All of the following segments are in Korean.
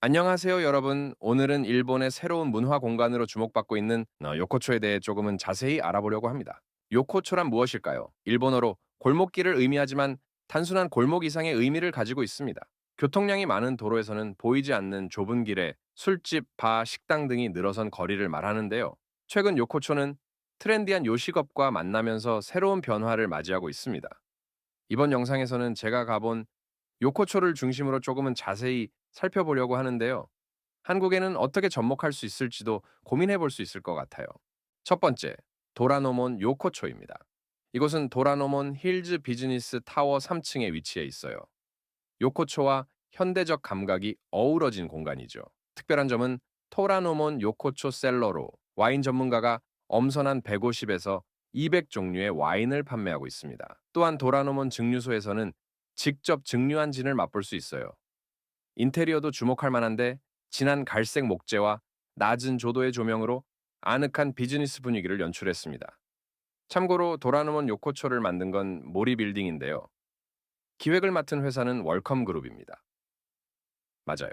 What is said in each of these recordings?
안녕하세요, 여러분. 오늘은 일본의 새로운 문화 공간으로 주목받고 있는 요코초에 대해 조금은 자세히 알아보려고 합니다. 요코초란 무엇일까요? 일본어로 골목길을 의미하지만 단순한 골목 이상의 의미를 가지고 있습니다. 교통량이 많은 도로에서는 보이지 않는 좁은 길에 술집, 바, 식당 등이 늘어선 거리를 말하는데요. 최근 요코초는 트렌디한 요식업과 만나면서 새로운 변화를 맞이하고 있습니다. 이번 영상에서는 제가 가본 요코초를 중심으로 조금은 자세히 살펴보려고 하는데요. 한국에는 어떻게 접목할 수 있을지도 고민해 볼 수 있을 것 같아요. 첫 번째, 도라노몬 요코초입니다. 이곳은 도라노몬 힐즈 비즈니스 타워 3층에 위치해 있어요. 요코초와 현대적 감각이 어우러진 공간이죠. 특별한 점은 토라노몬 요코초 셀러로 와인 전문가가 엄선한 150에서 200 종류의 와인을 판매하고 있습니다. 또한 도라노몬 증류소에서는 직접 증류한 진을 맛볼 수 있어요. 인테리어도 주목할 만한데 진한 갈색 목재와 낮은 조도의 조명으로 아늑한 비즈니스 분위기를 연출했습니다. 참고로 도라노몬 요코초를 만든 건 모리 빌딩인데요. 기획을 맡은 회사는 월컴 그룹입니다. 맞아요.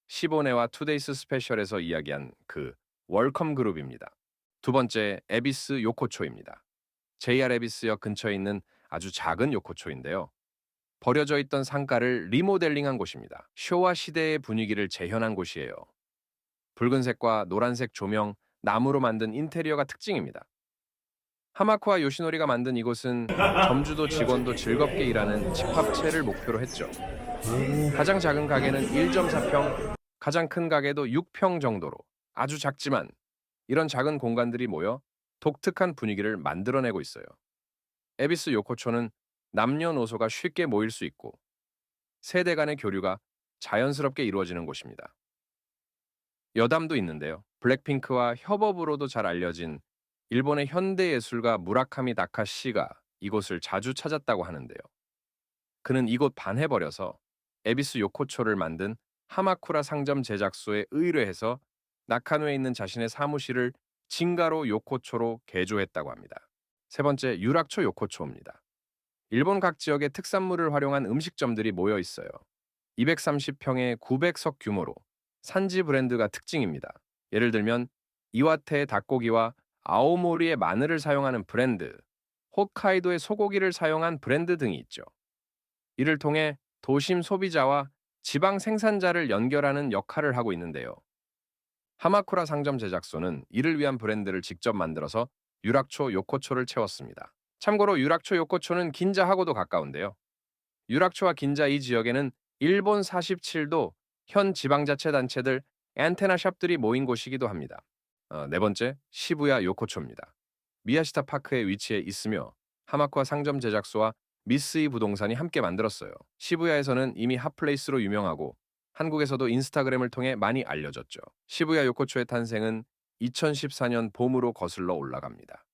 15네와 투데이스 스페셜에서 이야기한 그 월컴 그룹입니다. 두 번째, 에비스 요코초입니다. JR 에비스역 근처에 있는 아주 작은 요코초인데요. 버려져 있던 상가를 리모델링한 곳입니다. 쇼와 시대의 분위기를 재현한 곳이에요. 붉은색과 노란색 조명, 나무로 만든 인테리어가 특징입니다. 하마코와 요시노리가 만든 이곳은 점주도 직원도 즐겁게 일하는 집합체를 목표로 했죠. 가장 작은 가게는 1.4평, 가장 큰 가게도 6평 정도로 아주 작지만 이런 작은 공간들이 모여 독특한 분위기를 만들어내고 있어요. 에비스 요코초는 남녀노소가 쉽게 모일 수 있고 세대 간의 교류가 자연스럽게 이루어지는 곳입니다. 여담도 있는데요. 블랙핑크와 협업으로도 잘 알려진 일본의 현대 예술가 무라카미 다카시가 이곳을 자주 찾았다고 하는데요. 그는 이곳 반해버려서 에비스 요코초를 만든 하마쿠라 상점 제작소에 의뢰해서 나카노에 있는 자신의 사무실을 진가로 요코초로 개조했다고 합니다. 세 번째, 유락초 요코초입니다. 일본 각 지역의 특산물을 활용한 음식점들이 모여 있어요. 230평의 900석 규모로 산지 브랜드가 특징입니다. 예를 들면 이와테의 닭고기와 아오모리의 마늘을 사용하는 브랜드, 홋카이도의 소고기를 사용한 브랜드 등이 있죠. 이를 통해 도심 소비자와 지방 생산자를 연결하는 역할을 하고 있는데요. 하마쿠라 상점 제작소는 이를 위한 브랜드를 직접 만들어서 유락초 요코초를 채웠습니다. 참고로 유락초 요코초는 긴자하고도 가까운데요. 유락초와 긴자 이 지역에는 일본 47도 현 지방자치단체들 엔테나 샵들이 모인 곳이기도 합니다. 네 번째, 시부야 요코초입니다. 미야시타 파크에 위치해 있으며 하마쿠아 상점 제작소와 미쓰이 부동산이 함께 만들었어요. 시부야에서는 이미 핫플레이스로 유명하고 한국에서도 인스타그램을 통해 많이 알려졌죠. 시부야 요코초의 탄생은 2014년 봄으로 거슬러 올라갑니다.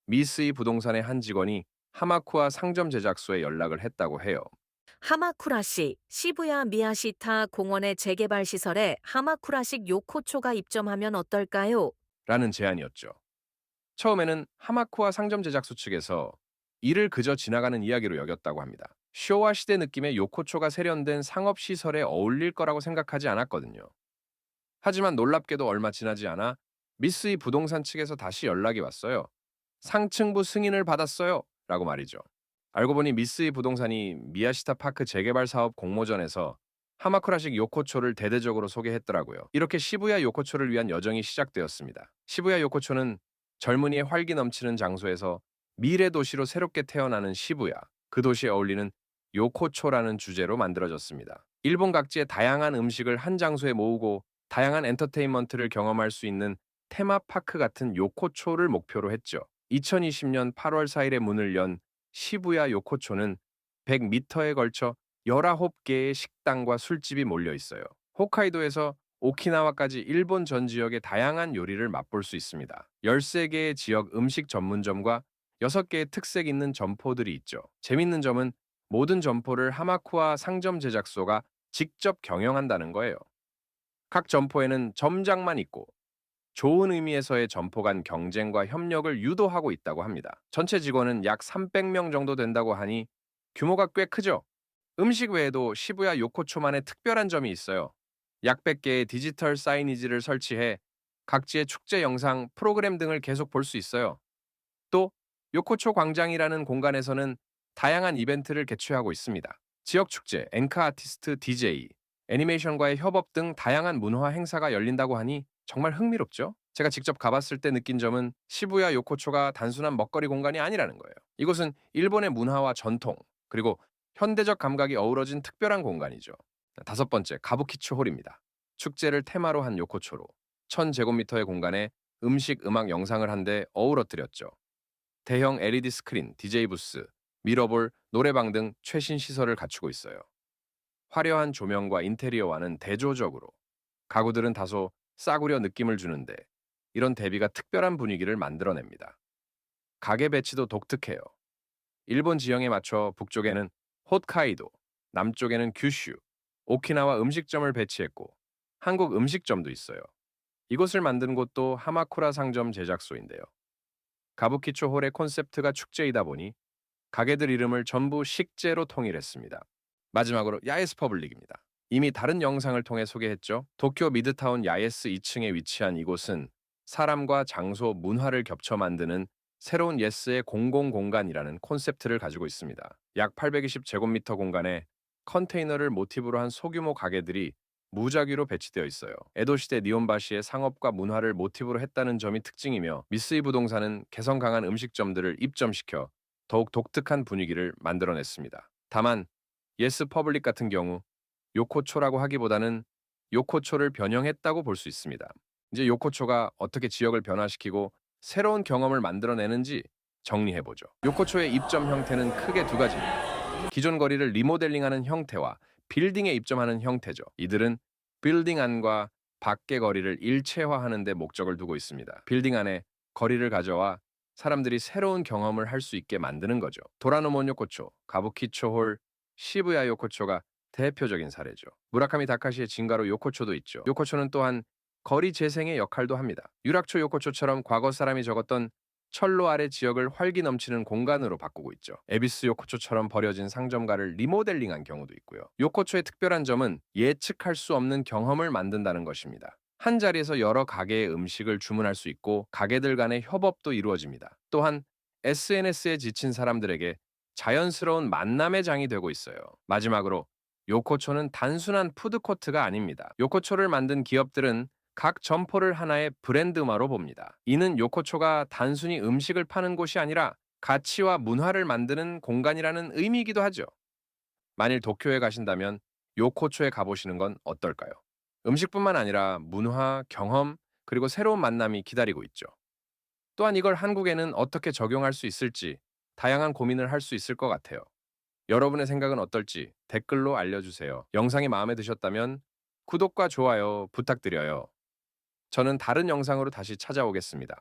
미쓰이 부동산의 한 직원이 하마쿠아 상점 제작소에 연락을 했다고 해요. 하마쿠라시, 시부야 미야시타 공원의 재개발 시설에 하마쿠라식 요코초가 입점하면 어떨까요? 라는 제안이었죠. 처음에는 하마쿠아 상점 제작소 측에서 이를 그저 지나가는 이야기로 여겼다고 합니다. 쇼와 시대 느낌의 요코초가 세련된 상업시설에 어울릴 거라고 생각하지 않았거든요. 하지만 놀랍게도 얼마 지나지 않아 미쓰이 부동산 측에서 다시 연락이 왔어요. 상층부 승인을 받았어요. 라고 말이죠. 알고 보니 미쓰이 부동산이 미야시타 파크 재개발 사업 공모전에서 하마쿠라식 요코초를 대대적으로 소개했더라고요. 이렇게 시부야 요코초를 위한 여정이 시작되었습니다. 시부야 요코초는 젊은이의 활기 넘치는 장소에서 미래 도시로 새롭게 태어나는 시부야, 그 도시에 어울리는 요코초라는 주제로 만들어졌습니다. 일본 각지의 다양한 음식을 한 장소에 모으고 다양한 엔터테인먼트를 경험할 수 있는 테마파크 같은 요코초를 목표로 했죠. 2020년 8월 4일에 문을 연 시부야 요코초는 100m에 걸쳐 19개의 식당과 술집이 몰려 있어요. 홋카이도에서 오키나와까지 일본 전 지역의 다양한 요리를 맛볼 수 있습니다. 13개의 지역 음식 전문점과 6개의 특색 있는 점포들이 있죠. 재밌는 점은 모든 점포를 하마쿠아 상점 제작소가 직접 경영한다는 거예요. 각 점포에는 점장만 있고 좋은 의미에서의 점포 간 경쟁과 협력을 유도하고 있다고 합니다. 전체 직원은 약 300명 정도 된다고 하니 규모가 꽤 크죠. 음식 외에도 시부야 요코초만의 특별한 점이 있어요. 약 100개의 디지털 사이니지를 설치해 각지의 축제 영상, 프로그램 등을 계속 볼 수 있어요. 또 요코초 광장이라는 공간에서는 다양한 이벤트를 개최하고 있습니다. 지역 축제, 엔카 아티스트 DJ, 애니메이션과의 협업 등 다양한 문화 행사가 열린다고 하니 정말 흥미롭죠? 제가 직접 가봤을 때 느낀 점은 시부야 요코초가 단순한 먹거리 공간이 아니라는 거예요. 이곳은 일본의 문화와 전통, 그리고 현대적 감각이 어우러진 특별한 공간이죠. 다섯 번째, 가부키초 홀입니다. 축제를 테마로 한 요코초로 1000제곱미터의 공간에 음식, 음악, 영상을 한데 어우러뜨렸죠. 대형 LED 스크린, DJ 부스, 미러볼, 노래방 등 최신 시설을 갖추고 있어요. 화려한 조명과 인테리어와는 대조적으로 가구들은 다소 싸구려 느낌을 주는데 이런 대비가 특별한 분위기를 만들어냅니다. 가게 배치도 독특해요. 일본 지형에 맞춰 북쪽에는 홋카이도, 남쪽에는 규슈, 오키나와 음식점을 배치했고 한국 음식점도 있어요. 이곳을 만든 곳도 하마쿠라 상점 제작소인데요. 가부키초 홀의 콘셉트가 축제이다 보니 가게들 이름을 전부 식재로 통일했습니다. 마지막으로 야에스 퍼블릭입니다. 이미 다른 영상을 통해 소개했죠. 도쿄 미드타운 야에스 2층에 위치한 이곳은 사람과 장소, 문화를 겹쳐 만드는 새로운 예스의 공공공간이라는 콘셉트를 가지고 있습니다. 약 820제곱미터 공간에 컨테이너를 모티브로 한 소규모 가게들이 무작위로 배치되어 있어요. 에도시대 니온바시의 상업과 문화를 모티브로 했다는 점이 특징이며 미쓰이 부동산은 개성 강한 음식점들을 입점시켜 더욱 독특한 분위기를 만들어냈습니다. 다만 예스 퍼블릭 같은 경우 요코초라고 하기보다는 요코초를 변형했다고 볼 수 있습니다. 이제 요코초가 어떻게 지역을 변화시키고 새로운 경험을 만들어내는지 정리해보죠. 요코초의 입점 형태는 크게 두 가지입니다. 기존 거리를 리모델링하는 형태와 빌딩에 입점하는 형태죠. 이들은 빌딩 안과 밖의 거리를 일체화하는 데 목적을 두고 있습니다. 빌딩 안에 거리를 가져와 사람들이 새로운 경험을 할 수 있게 만드는 거죠. 도라노몬 요코초, 가부키초 홀, 시부야 요코초가 대표적인 사례죠. 무라카미 다카시의 진가로 요코초도 있죠. 요코초는 또한 거리 재생의 역할도 합니다. 유락초 요코초처럼 과거 사람이 적었던 철로 아래 지역을 활기 넘치는 공간으로 바꾸고 있죠. 에비스 요코초처럼 버려진 상점가를 리모델링한 경우도 있고요. 요코초의 특별한 점은 예측할 수 없는 경험을 만든다는 것입니다. 한 자리에서 여러 가게의 음식을 주문할 수 있고 가게들 간의 협업도 이루어집니다. 또한 SNS에 지친 사람들에게 자연스러운 만남의 장이 되고 있어요. 마지막으로 요코초는 단순한 푸드코트가 아닙니다. 요코초를 만든 기업들은 각 점포를 하나의 브랜드화로 봅니다. 이는 요코초가 단순히 음식을 파는 곳이 아니라 가치와 문화를 만드는 공간이라는 의미이기도 하죠. 만일 도쿄에 가신다면 요코초에 가보시는 건 어떨까요? 음식뿐만 아니라 문화, 경험, 그리고 새로운 만남이 기다리고 있죠. 또한 이걸 한국에는 어떻게 적용할 수 있을지 다양한 고민을 할 수 있을 것 같아요. 여러분의 생각은 어떨지 댓글로 알려주세요. 영상이 마음에 드셨다면 구독과 좋아요 부탁드려요. 저는 다른 영상으로 다시 찾아오겠습니다.